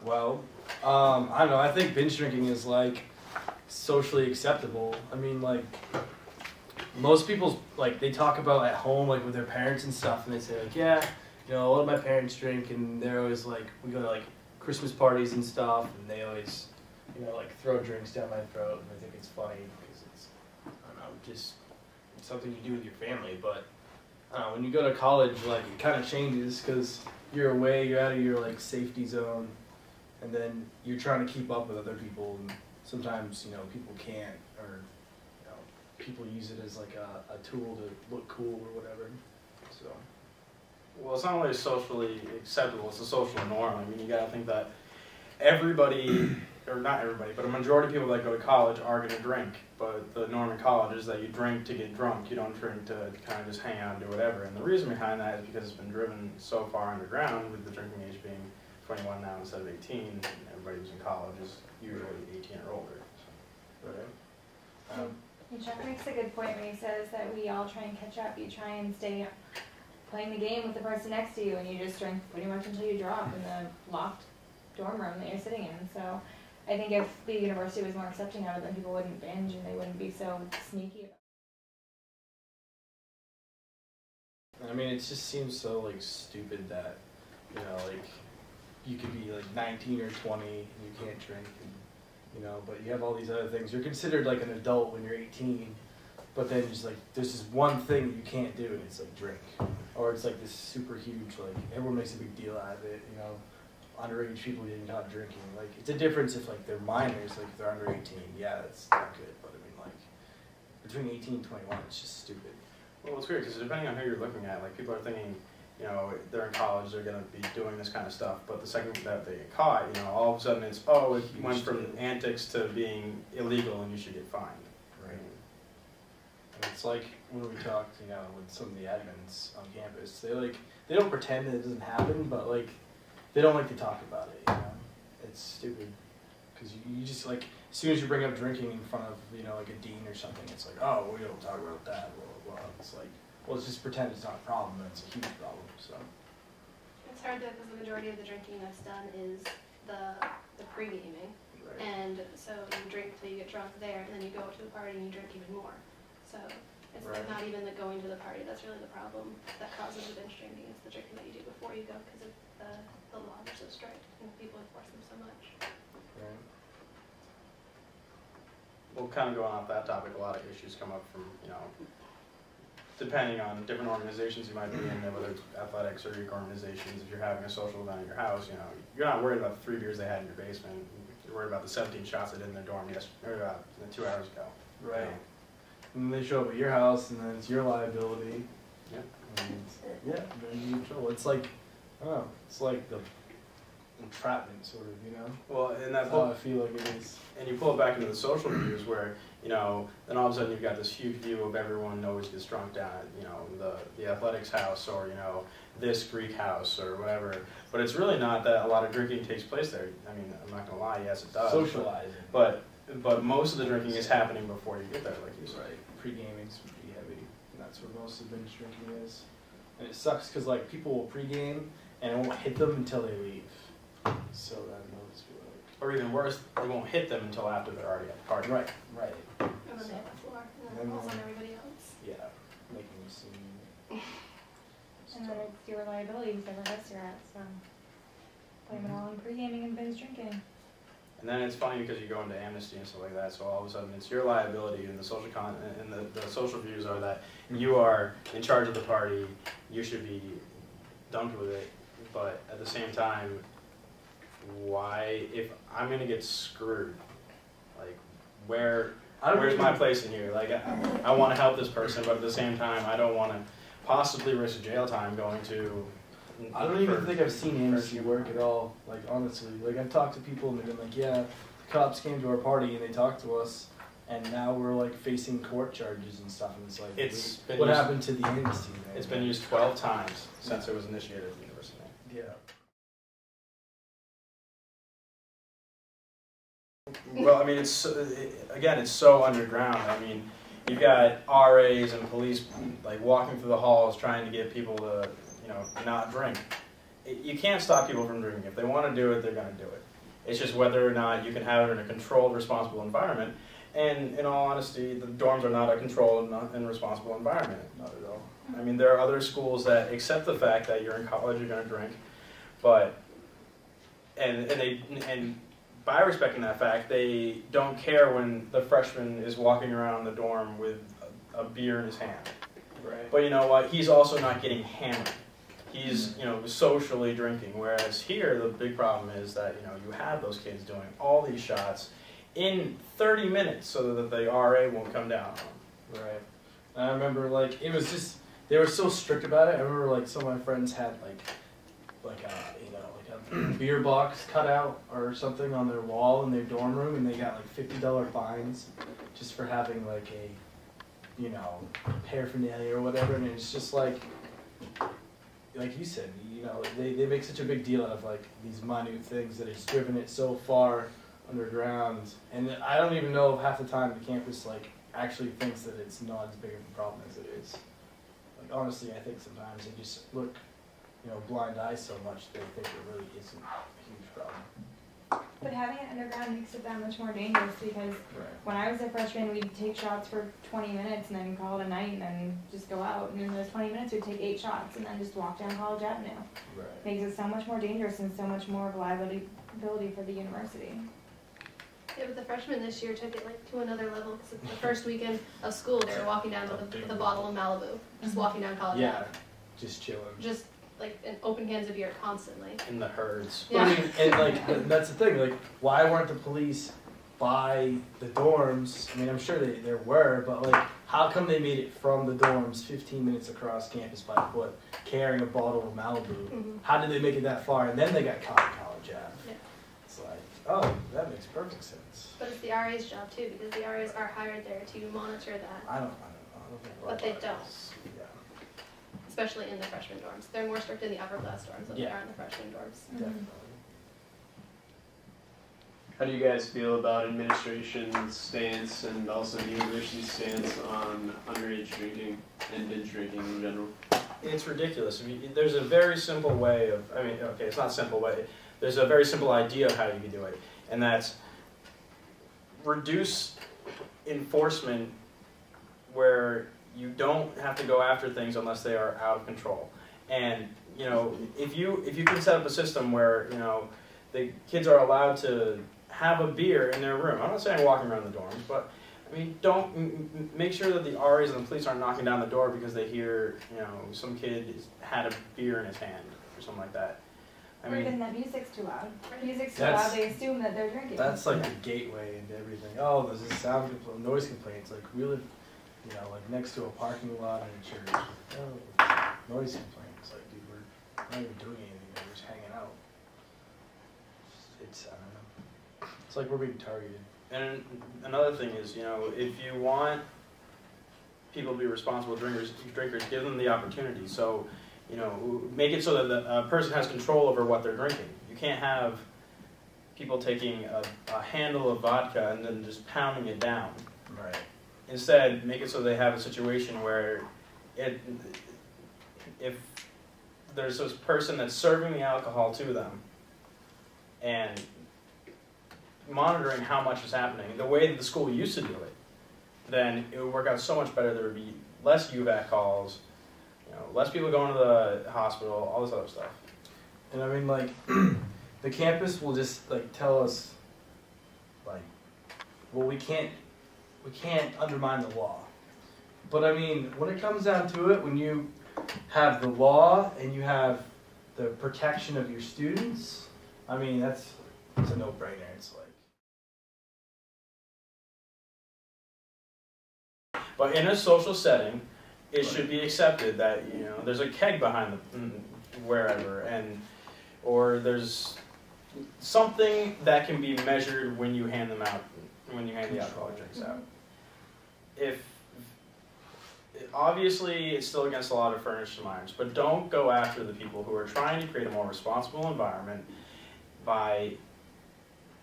Well, I don't know. I think binge drinking is like socially acceptable. I mean, like most people like they talk about at home like with their parents and stuff, and they say like, yeah, a lot of my parents drink, and they're always like, we go to like Christmas parties and stuff, and they always, like throw drinks down my throat, and I think it's funny because it's, I don't know, just something you do with your family. But when you go to college, like it kind of changes because you're away, you're out of your like safety zone, and then you're trying to keep up with other people, and sometimes people can't, or people use it as like a tool to look cool or whatever. So. Well, it's not only socially acceptable, it's a social norm. I mean, you gotta think that everybody, or not everybody, but a majority of people that go to college are gonna drink. But the norm in college is that you drink to get drunk. You don't drink to kind of just hang out and do whatever. And the reason behind that is because it's been driven so far underground, with the drinking age being 21 now instead of 18. And everybody who's in college is usually 18 or older. So. Right. Chuck makes a good point when he says that we all try and catch up. You try and stay playing the game with the person next to you, and you just drink pretty much until you drop in the locked dorm room that you're sitting in. So I think if the university was more accepting of it, then people wouldn't binge and they wouldn't be so sneaky about it. I mean, it just seems so like stupid that like you could be like 19 or 20 and you can't drink, and but you have all these other things. You're considered like an adult when you're 18, but then just like there's this one thing that you can't do, and it's like drink, or it's like this super huge, like everyone makes a big deal out of it. Underage people getting caught drinking. Like it's a difference if like they're minors, like if they're under 18, yeah, that's not good. But I mean, like between 18 and 21, it's just stupid. Well, it's weird because depending on who you're looking at, like people are thinking, they're in college, they're going to be doing this kind of stuff, but the second that they get caught, all of a sudden it's, oh, it went from antics to being illegal and you should get fined. Right. And it's like when we talked, with some of the admins on campus, they don't pretend that it doesn't happen, but like they don't like to talk about it. It's stupid because you just like as soon as you bring up drinking in front of like a dean or something, it's like, oh, we don't talk about that. Blah blah blah. It's like, well, let's just pretend it's not a problem, and it's a huge problem. So it's hard though because the majority of the drinking that's done is the pre-gaming, right. And so you drink till you get drunk there, and then you go to the party and you drink even more. So it's right. Like not even the going to the party that's really the problem that causes the binge drinking. It's the drinking that you do before you go because the laws are so strict and people enforce them so much. Right. Well, kind of going off that topic, a lot of issues come up from depending on different organizations you might be in, whether it's athletics or youth organizations. If you're having a social event at your house, you're not worried about the 3 beers they had in your basement. You're worried about the 17 shots they did in their dorm yesterday, or 2 hours ago. Right. And they show up at your house, and then it's your liability. Yeah. And yeah, then you're in trouble. It's like, I don't know, it's like the entrapment, sort of, Well, and that's how I feel like it is. And you pull it back into the social views where, then all of a sudden you've got this huge view of everyone always gets drunk down at, the athletics house or, this Greek house or whatever. But it's really not that a lot of drinking takes place there. I mean, I'm not going to lie, yes it does. Socializing. But most of the drinking is happening before you get there, like you said. Right. Pre-gaming's pretty heavy, and that's where most of the binge drinking is. And it sucks because like people will pre-game and it won't hit them until they leave. So that knows like. Or even worse, they won't hit them until after they're already at the party. Right. Right. And then they have the floor, and then it falls on everybody else. Yeah, making a scene. And then it's your liability whoever gets your ass, so blame it all on pre-gaming and binge drinking. And then it's funny because you go into amnesty and stuff like that, so all of a sudden it's your liability, and the social the social views are that you are in charge of the party, you should be dumped with it, but at the same time, why, if I'm going to get screwed, like, where's my place in here? Like, I want to help this person, but at the same time, I don't want to possibly risk jail time going to... I don't even think I've seen amnesty work at all, like, honestly. Like, I've talked to people and they've been like, yeah, the cops came to our party and they talked to us, and now we're, like, facing court charges and stuff, and it's like, what happened to the amnesty? Man? It's been used 12 times since it was initiated at the university. Yeah. Well, I mean, it's so underground. I mean, you've got RAs and police like walking through the halls trying to get people to, not drink. You can't stop people from drinking. If they want to do it, they're going to do it. It's just whether or not you can have it in a controlled, responsible environment. And in all honesty, the dorms are not a controlled and responsible environment, not at all. I mean, there are other schools that accept the fact that you're in college, you're going to drink, but and by respecting that fact, they don't care when the freshman is walking around the dorm with a beer in his hand. Right. But you know what? He's also not getting hammered. He's, socially drinking. Whereas here, the big problem is that, you have those kids doing all these shots in 30 minutes so that the RA won't come down on them. Right. I remember, it was just, they were so strict about it. I remember, some of my friends had, a beer box cut out or something on their wall in their dorm room, and they got, $50 fines just for having, paraphernalia or whatever, and it's just like you said, they make such a big deal out of these minute things that it's driven it so far underground, and I don't even know if half the time the campus actually thinks that it's not as big of a problem as it is. Honestly, I think sometimes they just look, blind eyes so much they think it really isn't a huge problem. But having it underground makes it that much more dangerous because when I was a freshman, we'd take shots for 20 minutes and then call it a night and then just go out. And in those 20 minutes, we'd take 8 shots and then just walk down College Avenue. Right. Makes it so much more dangerous and so much more of a liability for the university. Yeah, but the freshmen this year took it to another level because the first weekend of school, they were walking down with a bottle of Malibu, just walking down College Avenue. Yeah, just chilling. Just in open cans of beer constantly. In the herds. Yeah. I mean, and that's the thing. Why weren't the police by the dorms? I mean, I'm sure there were, but how come they made it from the dorms 15 minutes across campus by foot, carrying a bottle of Malibu? Mm-hmm. How did they make it that far? And then they got caught at College Ave. Yeah. It's oh, that makes perfect sense. But it's the RA's job too, because the RAs are hired there to monitor that, I don't think. but they don't. Yeah. Especially in the freshman dorms. They're more strict in the upper class dorms than they Yeah. are in the freshman dorms. Definitely. How do you guys feel about administration's stance and also the university's stance on underage drinking and binge drinking in general? It's ridiculous. I mean, there's a very simple way of, it's not a simple way. There's a very simple idea of how you can do it, and that's reduce enforcement where you don't have to go after things unless they are out of control. And, if you can set up a system where, the kids are allowed to have a beer in their room. I'm not saying walking around the dorms, but don't make sure that the RAs and the police aren't knocking down the door because they hear, some kid had a beer in his hand or something like that. Or even that music's too loud. Music's too That's- loud, they assume that they're drinking. That's the gateway into everything. Oh, there's this noise complaints. We live, next to a parking lot in a church. Oh, noise complaints. Dude, we're not even doing anything. We're just hanging out. It's, I don't know. It's we're being targeted. And another thing is, if you want people to be responsible drinkers, give them the opportunity. So, make it so that a person has control over what they're drinking. You can't have people taking a handle of vodka and then just pounding it down. Right. Instead, make it so they have a situation where if there's this person that's serving the alcohol to them and monitoring how much is happening, the way that the school used to do it, then it would work out so much better. There would be less UVAC calls, less people going to the hospital, all this other stuff. And the campus will just tell us, well, we can't undermine the law. But when it comes down to it, when you have the law and you have the protection of your students, it's a no-brainer. It's But in a social setting, it should be accepted that there's a keg behind wherever, or there's something that can be measured when you hand them out, when you hand the alcoholic drinks out. If obviously it's still against the law to furnish some irons, but don't go after the people who are trying to create a more responsible environment by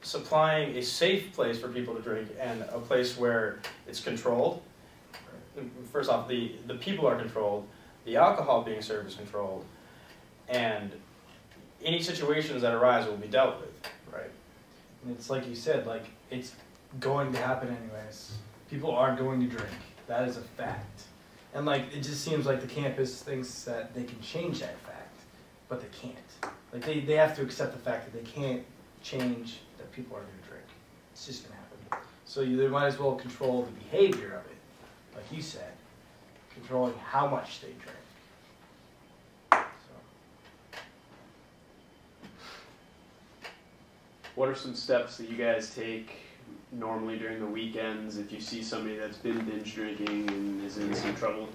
supplying a safe place for people to drink and a place where it's controlled. First off, the people are controlled, the alcohol being served is controlled, and any situations that arise will be dealt with, right? And it's like you said, like, it's going to happen anyways. People are going to drink. That is a fact. And like, it just seems like the campus thinks that they can change that fact, but they can't. Like, they have to accept the fact that they can't change that people are going to drink. It's just going to happen. So they might as well control the behavior of it, like you said, controlling how much they drink. What are some steps that you guys take normally during the weekends if you see somebody that's been binge drinking and is in some trouble?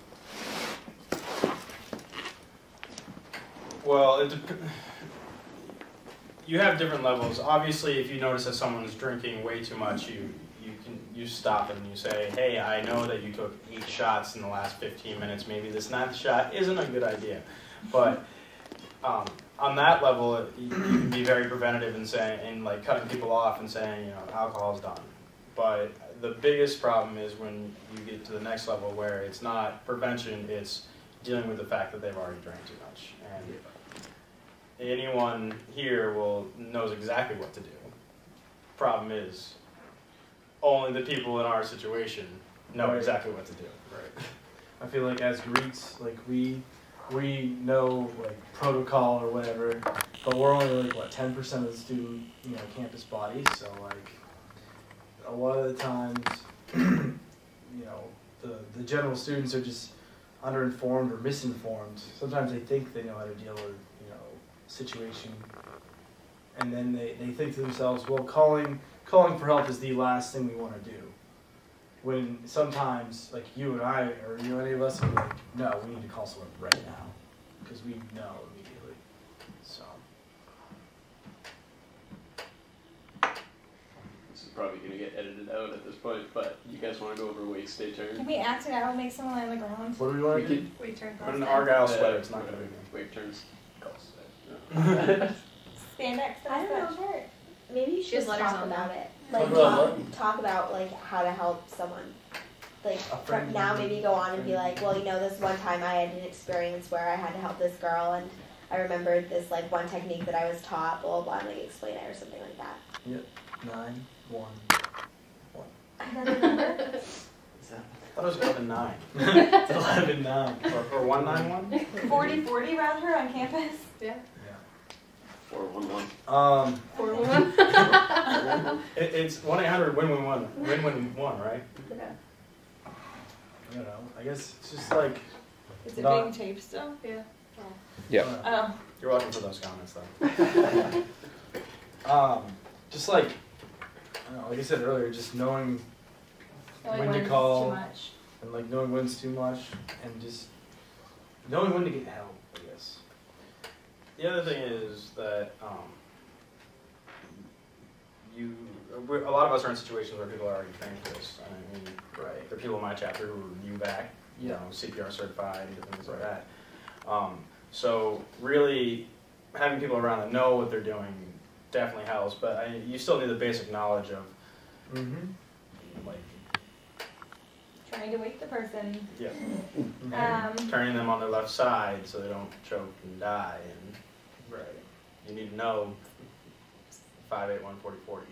Well, you have different levels. Obviously, if you notice that someone's drinking way too much, you stop them and you say, hey, I know that you took 8 shots in the last 15 minutes. Maybe this 9th shot isn't a good idea. But on that level, you can be very preventative and like cutting people off and saying, alcohol's done. But the biggest problem is when you get to the next level where it's not prevention, it's dealing with the fact that they've already drank too much. And anyone here knows exactly what to do. Problem is, only the people in our situation know exactly what to do. Right. I feel like as Greeks, like we know like protocol or whatever, but we're only like what 10% of the student campus body. So like a lot of the times, the general students are just underinformed or misinformed. Sometimes they think they know how to deal with a situation, and then they think to themselves, well, calling for help is the last thing we want to do. When sometimes, like you and I, or any of us, are like, no, we need to call someone right now, because we know immediately. So. This is probably going to get edited out at this point, but you guys want to go over wake, stay, turn? Can we accidentally make someone lay on the ground? What do we want to do? We turn Put an Argyle sweater, it's not going to be Wake turns. Spandex I don't that shirt. Maybe you should She has just letters talk on about them. it. Like talk about like how to help someone. Like from now maybe go on and be like, well, this one time I had an experience where I had to help this girl and I remembered this like one technique that I was taught, blah blah blah, and like explain it or something like that. Yep. 9, 1, 1. Another number? I thought it was 11-9. It's 11-9. Or 191? 40-40 rather on campus? Yeah. 411. 411. It's 1-800-WIN-WIN-1. Win-win-1, right? Okay. I don't know. I guess it's just like. Is it Not- being taped still? Yeah. Yeah. Oh. You're welcome for those comments, though. Just like, I don't know, like I said earlier, just knowing Knowing when to when's call too much. and like knowing when's too much and just knowing when to get help, I guess. The other thing is that a lot of us are in situations where people are already trained for this. I mean, Right. there are people in my chapter who review back, CPR certified, and things like that. So really, having people around that know what they're doing definitely helps. But you still need the basic knowledge of like Trying to wake the person. yeah, turning them on their left side so they don't choke and die. And Right. you need to know 581-4040.